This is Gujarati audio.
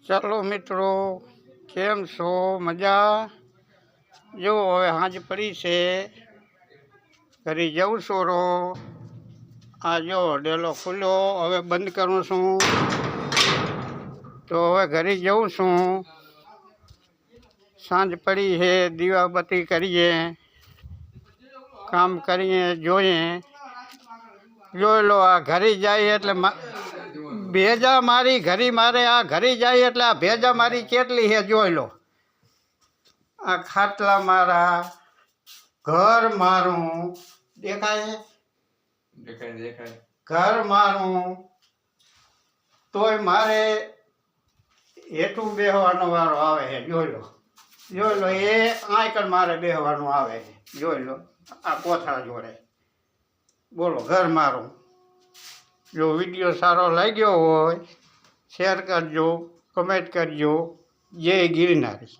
ચાલો મિત્રો, કેમ છો? મજા? જો હવે હાંજ પડી છે, ઘરે જવું છોરો. આ જો ડેલો ખુલ્લો, હવે બંધ કરું છું. તો હવે ઘરે જવું છું. સાંજ પડી છે, દીવાબત્તી કરીએ, કામ કરીએ, જોઈએ. જોઈ લો, આ ઘરે જાય એટલે ભેજા મારી ઘરી મારે, આ ઘરે જાય એટલે આ ભેજા મારી કેટલી છે જોઈ લો. આ ખાટલા મારા, ઘર મારું દેખાય, દેખાય ઘર મારું, તોય મારે હેઠું બેહવાનો વારો આવે છે. જોઈ લો એ આંકડ મારે બેહવાનું આવે છે. જોઈ લો આ કોથળા જોડે. બોલો, ઘર મારું. જો વિડીયો સારો લાગ્યો હોય શેર કરજો, કમેન્ટ કરજો. જય ગિરનારી.